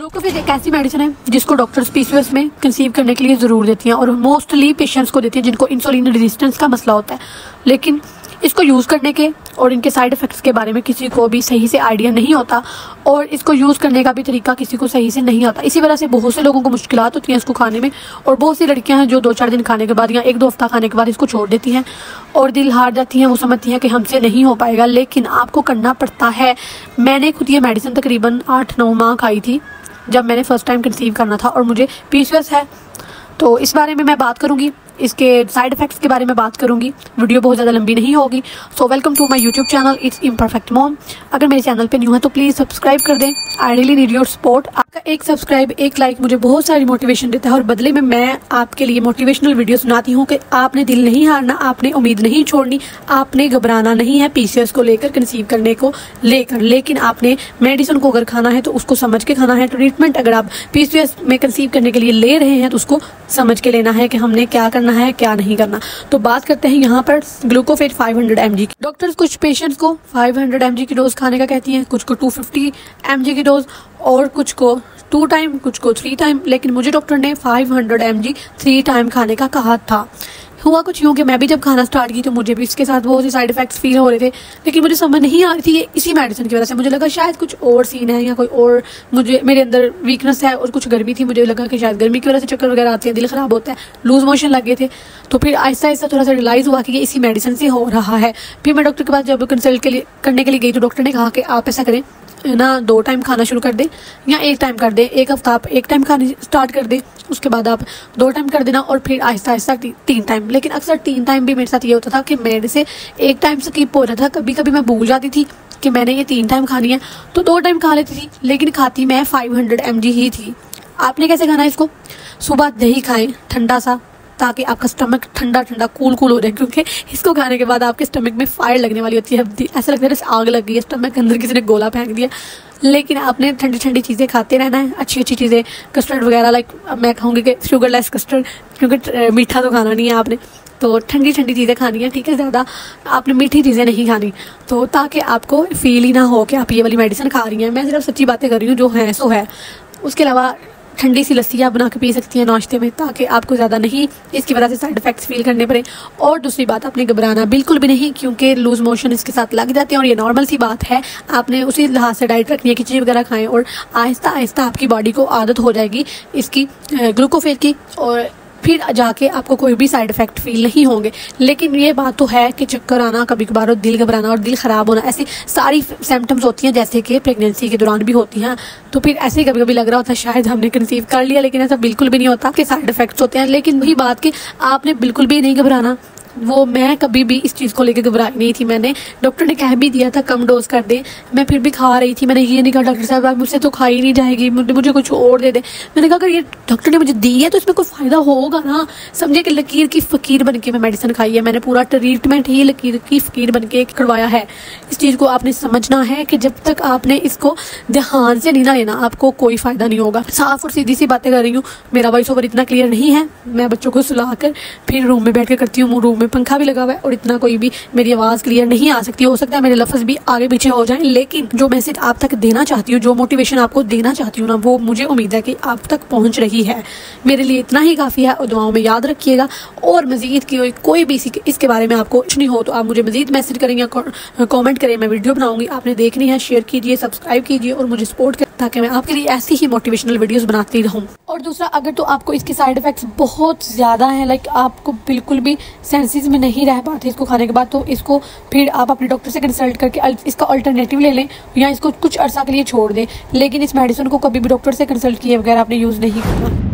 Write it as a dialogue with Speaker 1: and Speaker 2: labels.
Speaker 1: Glucophage एक ऐसी medicine है जिसको डॉक्टर्स पीसीओएस में कंसीव करने के लिए ज़रूर देती हैं और मोस्टली पेशेंट्स को देती हैं जिनको इंसुलिन रेजिस्टेंस का मसला होता है। लेकिन इसको यूज़ करने के और इनके साइड इफ़ेक्ट्स के बारे में किसी को भी सही से आइडिया नहीं होता और इसको यूज़ करने का भी तरीका किसी को सही से नहीं आता। इसी वजह से बहुत से लोगों को मुश्किलात होती हैं इसको खाने में और बहुत सी लड़कियां हैं जो 2-4 दिन खाने के बाद या 1-2 हफ्ता खाने के बाद इसको छोड़ देती हैं और दिल हार जाती हैं। वो समझती हैं कि हमसे नहीं हो पाएगा, लेकिन आपको करना पड़ता है। मैंने खुद ये मेडिसिन तकरीबन 8-9 माह खाई थी जब मैंने फ़र्स्ट टाइम कंसीव करना था और मुझे पीसीओएस है, तो इस बारे में मैं बात करूंगी, इसके साइड इफ़ेक्ट्स के बारे में बात करूंगी। वीडियो बहुत ज़्यादा लंबी नहीं होगी। So welcome to my YouTube channel it's imperfect mom. अगर मेरे चैनल पे न्यू है तो प्लीज़ सब्सक्राइब कर दें। I really need your support. आपका एक सब्सक्राइब, एक लाइक मुझे बहुत सारी मोटिवेशन देता है और बदले में मैं आपके लिए मोटिवेशनल वीडियो सुनाती हूँ कि आपने दिल नहीं हारना, आपने उम्मीद नहीं छोड़नी, आपने घबराना नहीं है पीसीओएस को लेकर, कंसीव करने को लेकर। लेकिन आपने मेडिसिन को अगर खाना है तो उसको समझ के खाना है। ट्रीटमेंट अगर आप पीसीओएस में कंसीव करने के लिए ले रहे हैं तो उसको समझ के लेना है कि हमने क्या करना है क्या नहीं करना। तो बात करते हैं यहाँ पर ग्लूकोफेज 500 mg की। डॉक्टर्स कुछ पेशेंट्स को 500 mg की डोज खाने का कहती हैं, कुछ को 250 mg की डोज और कुछ को 2 टाइम, कुछ को 3 टाइम। लेकिन मुझे डॉक्टर ने 500 mg 3 टाइम खाने का कहा था। हुआ कुछ यूँ कि मैं भी जब खाना स्टार्ट की तो मुझे भी इसके साथ बहुत से साइड इफेक्ट्स फील हो रहे थे, लेकिन मुझे समझ नहीं आ रही थी ये इसी मेडिसिन की वजह से। मुझे लगा शायद कुछ और सीन है या कोई और मुझे मेरे अंदर वीकनेस है और कुछ गर्मी थी। मुझे लगा कि शायद गर्मी की वजह से चक्कर वगैरह आते हैं, दिल खराब होता है, लूज मोशन लगे थे। तो फिर आहिस्ता आहिस्ता थोड़ा सा रियलाइज़ हुआ कि ये इसी मेडिसिन से हो रहा है। फिर मैं डॉक्टर के पास जब कंसल्ट करने के लिए गई तो डॉक्टर ने कहा कि आप ऐसा करें ना, 2 टाइम खाना शुरू कर दें या 1 टाइम कर दें। 1 हफ्ता आप 1 टाइम खाने स्टार्ट कर दें, उसके बाद आप 2 टाइम कर देना और फिर आहिस्ता आहिस्ता 3 टाइम। लेकिन अक्सर 3 टाइम भी मेरे साथ ये होता था कि मेरे से 1 टाइम स्किप हो रहा था। कभी कभी मैं भूल जाती थी कि मैंने ये 3 टाइम खानी है तो 2 टाइम खा लेती थी, लेकिन खाती मैं 500 mg ही थी। आपने कैसे खाना है इसको? सुबह दही खाएं ठंडा सा, ताकि आपका स्टमक ठंडा ठंडा कूल हो जाए, क्योंकि इसको खाने के बाद आपके स्टमक में फायर लगने वाली होती है। ऐसा लगता है जैसे आग लग गई है स्टमक के अंदर, किसी ने गोला फेंक दिया। लेकिन आपने ठंडी ठंडी चीज़ें खाते रहना है, अच्छी अच्छी चीज़ें, कस्टर्ड वगैरह, लाइक मैं कहूँगी कि शुगरलेस कस्टर्ड, क्योंकि मीठा तो खाना नहीं है आपने, तो ठंडी ठंडी चीज़ें खानी है, ठीक है। ज़्यादा आपने मीठी चीज़ें नहीं खानी, तो ताकि आपको फील ही ना हो कि आप ये वाली मेडिसिन खा रही हैं। मैं सिर्फ सच्ची बातें कर रही हूँ, जो है सो है। उसके अलावा ठंडी सी लस्सी आप बना के पी सकती हैं नाश्ते में, ताकि आपको ज़्यादा नहीं इसकी वजह से साइड इफेक्ट्स फील करने पड़े। और दूसरी बात, आपने घबराना बिल्कुल भी नहीं, क्योंकि लूज मोशन इसके साथ लग जाते हैं और ये नॉर्मल सी बात है। आपने उसी लिहाज से डाइट रखनी है, खिचड़ी वगैरह खाएं और आहिस्ता आहिस्ता आपकी बॉडी को आदत हो जाएगी इसकी ग्लूकोफेज की, और फिर जाके आपको कोई भी साइड इफेक्ट फील नहीं होंगे। लेकिन ये बात तो है कि चक्कर आना कभी कभार और दिल घबराना और दिल ख़राब होना, ऐसी सारी सिम्टम्स होती हैं जैसे कि प्रेगनेंसी के दौरान भी होती हैं। तो फिर ऐसे ही कभी कभी लग रहा होता है शायद हमने कंसीव कर लिया, लेकिन ऐसा बिल्कुल भी नहीं होता कि साइड इफेक्ट्स होते हैं। लेकिन वही बात कि आपने बिल्कुल भी नहीं घबराना। वो मैं कभी भी इस चीज़ को लेकर घबराई नहीं थी। मैंने, डॉक्टर ने कह भी दिया था कम डोज कर दे, मैं फिर भी खा रही थी। मैंने ये नहीं कहा डॉक्टर साहब आप मुझसे तो खाई नहीं जाएगी, मुझे कुछ और दे दे। मैंने कहा अगर ये डॉक्टर ने मुझे दी है तो इसमें कोई फ़ायदा होगा ना। समझे कि लकीर की फ़कीर बन के मैं मेडिसिन खाई है, मैंने पूरा ट्रीटमेंट ही लकीर की फ़कीर बन के करवाया है। इस चीज़ को आपने समझना है कि जब तक आपने इसको ध्यान से नहीं ना लेना, आपको कोई फ़ायदा नहीं होगा। साफ और सीधी सी बातें कर रही हूँ, मेरा वॉइस ओवर इतना क्लियर नहीं है। मैं बच्चों को सुलाकर फिर रूम में बैठ कर करती हूँ, रूम में पंखा भी लगा हुआ है और इतना कोई भी मेरी आवाज़ क्लियर नहीं आ सकती। हो सकता है मेरे लफ्ज़ भी आगे पीछे हो जाएं, लेकिन जो मैसेज आप तक देना चाहती हूँ, जो मोटिवेशन आपको देना चाहती हूँ ना, वो मुझे उम्मीद है कि आप तक पहुँच रही है। मेरे लिए इतना ही काफ़ी है और दुआओं में याद रखिएगा। और मज़ीद की कोई भी इसके बारे में आपको कुछ नहीं हो तो आप मुझे मज़ीद मैसेज करें या कॉमेंट करें, मैं वीडियो बनाऊँगी। आपने देखनी है, शेयर कीजिए, सब्सक्राइब कीजिए और मुझे सपोर्ट करें, ताकि मैं आपके लिए ऐसी ही मोटिवेशनल वीडियोस बनाती रहूँ। और दूसरा, अगर तो आपको इसके साइड इफेक्ट्स बहुत ज़्यादा हैं, लाइक आपको बिल्कुल भी सेंसेस में नहीं रह पाते इसको खाने के बाद, तो इसको फिर आप अपने डॉक्टर से कंसल्ट करके इसका अल्टरनेटिव ले लें या इसको कुछ अर्सा के लिए छोड़ दें। लेकिन इस मेडिसिन को कभी भी डॉक्टर से कंसल्ट किए बगैर आपने यूज़ नहीं करना।